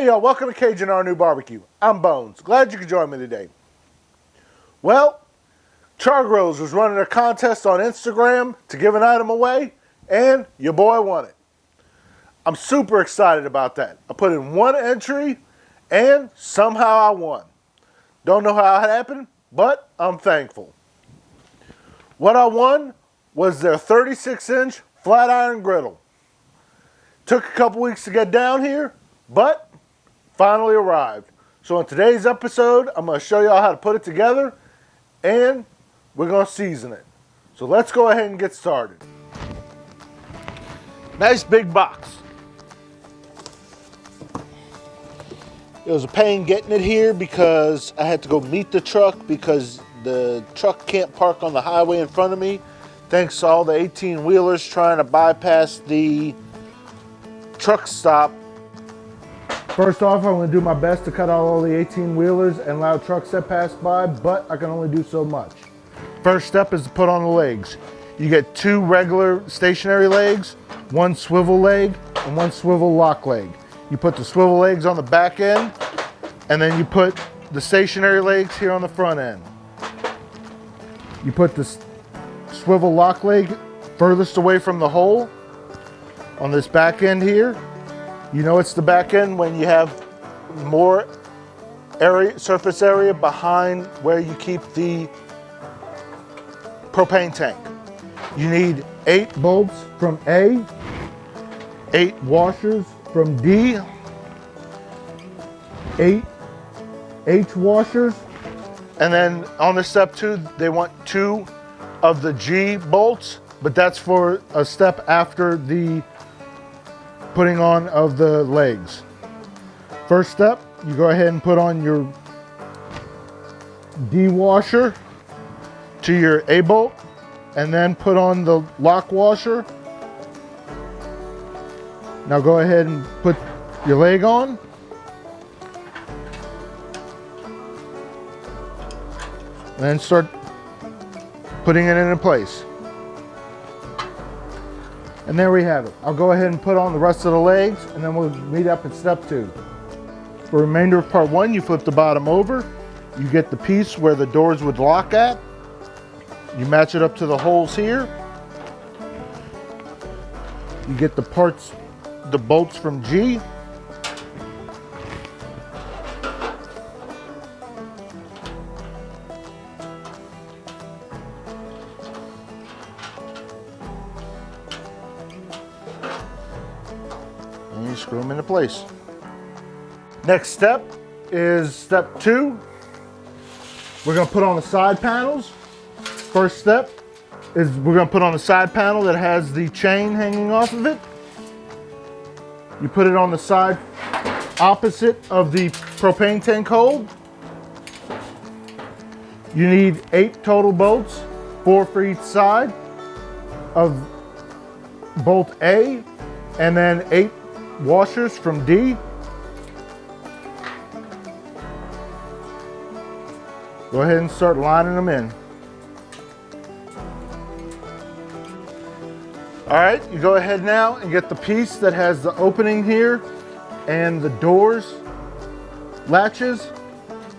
Hey y'all, welcome to Cajun RNEWBBQ. I'm Bones. Glad you could join me today. Well, Chargriller was running a contest on Instagram to give an item away, and your boy won it. I'm super excited about that. I put in one entry, and somehow I won. Don't know how it happened, but I'm thankful. What I won was their 36-inch flat iron griddle. Took a couple weeks to get down here, but finally arrived. So in today's episode, I'm going to show y'all how to put it together, and we're going to season it. So let's go ahead and get started. Nice big box. It was a pain getting it here because I had to go meet the truck because the truck can't park on the highway in front of me, thanks to all the 18-wheelers trying to bypass the truck stop. First off, I'm going to do my best to cut out all the 18-wheelers and allow trucks that pass by, but I can only do so much. First step is to put on the legs. You get 2 regular stationary legs, 1 swivel leg, and 1 swivel lock leg. You put the swivel legs on the back end, and then you put the stationary legs here on the front end. You put the swivel lock leg furthest away from the hole on this back end here. You know it's the back end when you have more area, surface area behind where you keep the propane tank. You need 8 bolts from A, 8 washers from D, 8 H washers, and then on the step 2, they want 2 of the G bolts, but that's for a step after the putting on of the legs. First step, you go ahead and put on your D washer to your A bolt, and then put on the lock washer. Now go ahead and put your leg on. And then start putting it into place. And there we have it. I'll go ahead and put on the rest of the legs, and then we'll meet up at step 2. For the remainder of part 1, you flip the bottom over. You get the piece where the doors would lock at. You match it up to the holes here. You get the parts, the bolts from G. And you screw them into place. Next step is step 2. We're going to put on the side panels. First step is we're going to put on the side panel that has the chain hanging off of it. You put it on the side opposite of the propane tank hole. You need 8 total bolts, 4 for each side of bolt A, and then 8 washers from D. Go ahead and start lining them in. All right, you go ahead now and get the piece that has the opening here and the doors, latches.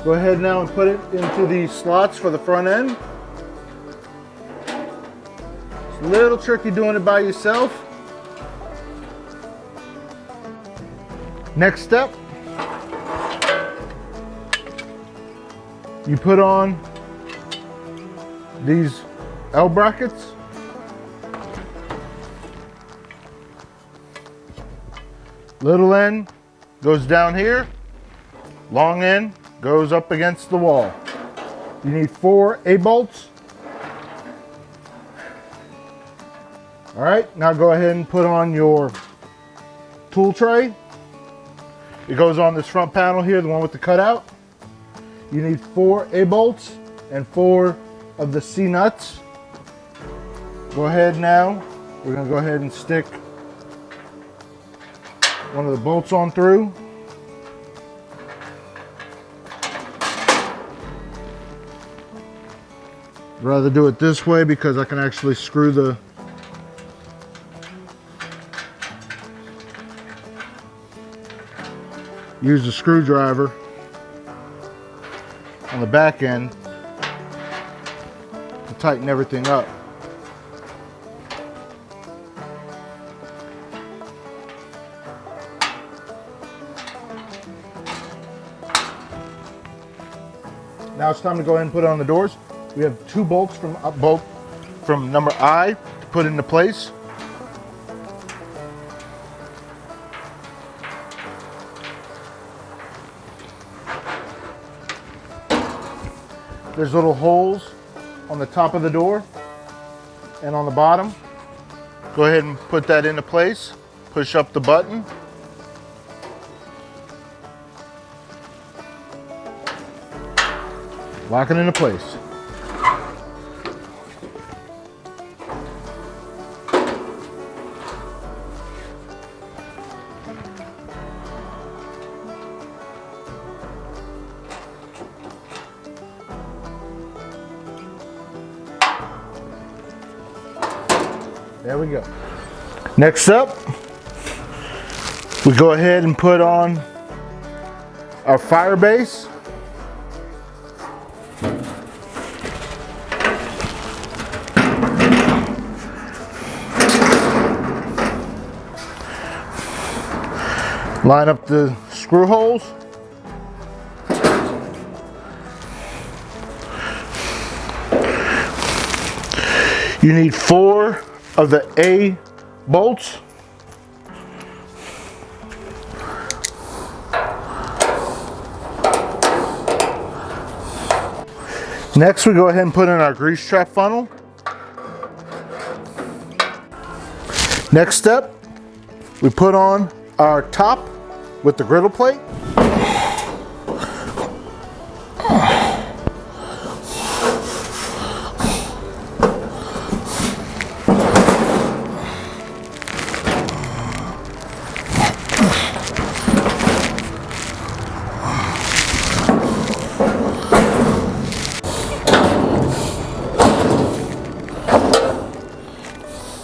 Go ahead now and put it into the slots for the front end. It's a little tricky doing it by yourself. Next step, you put on these L brackets. Little end goes down here, long end goes up against the wall. You need 4 A bolts. All right, now go ahead and put on your tool tray. It goes on this front panel here, the one with the cutout. You need 4 A bolts and 4 of the C nuts. Go ahead now, we're gonna go ahead and stick one of the bolts on through. I'd rather do it this way because I can actually screw the use the screwdriver on the back end to tighten everything up. Now it's time to go ahead and put on the doors. We have 2 bolts from number I to put into place. There's little holes on the top of the door and on the bottom. Go ahead and put that into place. Push up the button. Lock it into place. There we go. Next up, we go ahead and put on our fire base. Line up the screw holes. You need 4 of the A bolts. Next, we go ahead and put in our grease trap funnel. Next step, we put on our top with the griddle plate.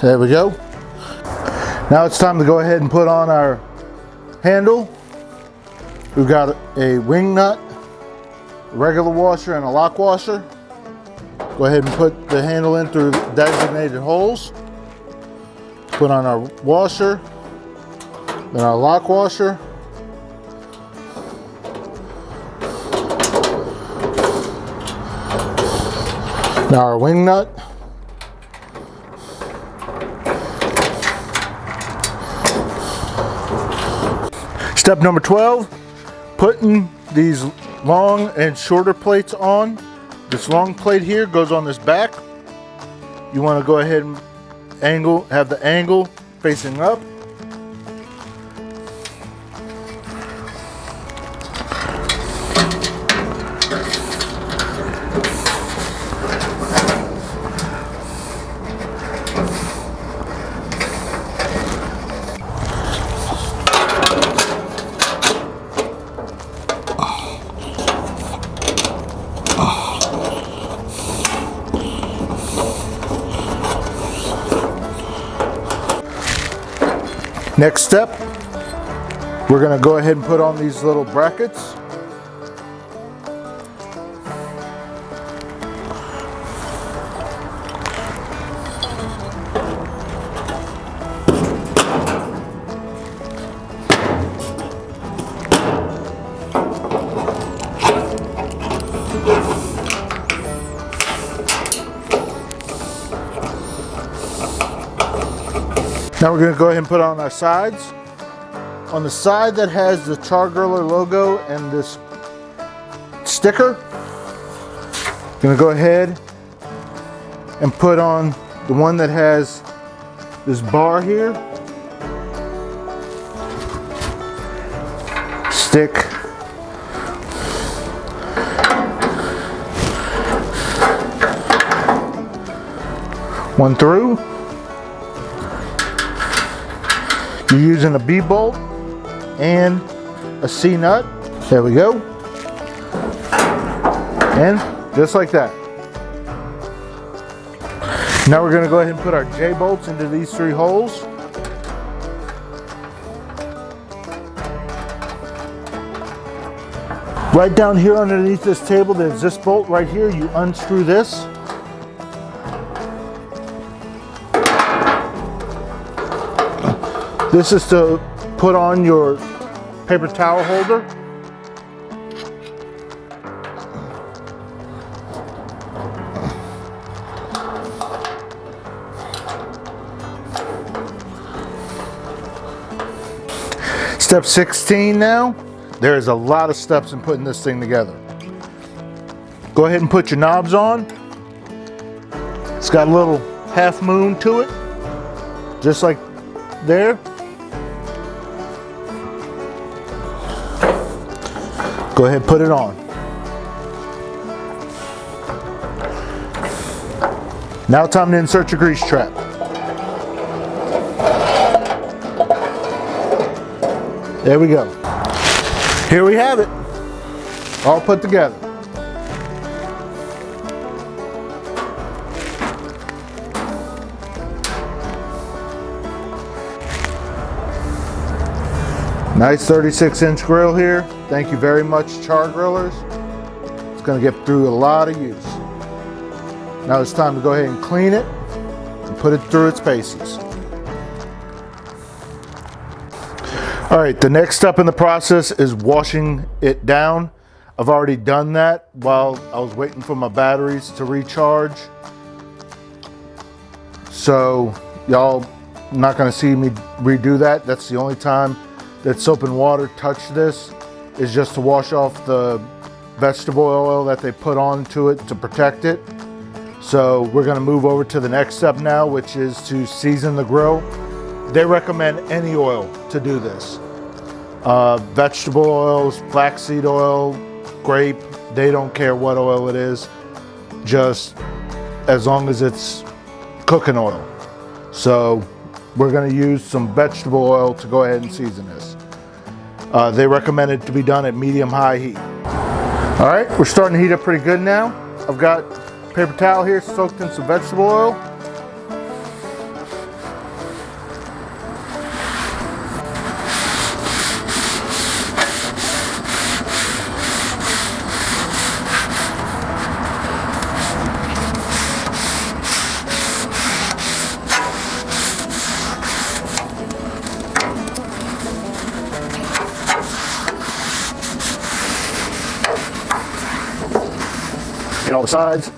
There we go. Now it's time to go ahead and put on our handle. We've got a wing nut, a regular washer, and a lock washer. Go ahead and put the handle in through designated holes. Put on our washer, then our lock washer. Now our wing nut. Step number 12, putting these long and shorter plates on. This long plate here goes on this back. You want to go ahead and have the angle facing up. Next step, we're going to go ahead and put on these little brackets. Now we're going to go ahead and put on our sides. On the side that has the Chargriller logo and this sticker, I'm going to go ahead and put on the one that has this bar here. Stick one through. You're using a B bolt and a C nut. There we go. And just like that. Now we're going to go ahead and put our J bolts into these 3 holes. Right down here underneath this table, there's this bolt right here. You unscrew this. This is to put on your paper towel holder. Step 16 now. There's a lot of steps in putting this thing together. Go ahead and put your knobs on. It's got a little half moon to it, just like there. Go ahead and put it on. Now time to insert your grease trap. There we go. Here we have it, all put together. Nice 36-inch grill here. Thank you very much, Chargrillers. It's going to get through a lot of use. Now it's time to go ahead and clean it and put it through its paces. All right, the next step in the process is washing it down. I've already done that while I was waiting for my batteries to recharge. So y'all not gonna see me redo that. That's the only time that soap and water touch this, is just to wash off the vegetable oil that they put onto it to protect it. So we're gonna move over to the next step now, which is to season the grill. They recommend any oil to do this. Vegetable oils, flaxseed oil, grape, they don't care what oil it is, just as long as it's cooking oil. So we're going to use some vegetable oil to go ahead and season this. They recommend it to be done at medium-high heat. All right, we're starting to heat up pretty good now. I've got paper towel here soaked in some vegetable oil. All the sides.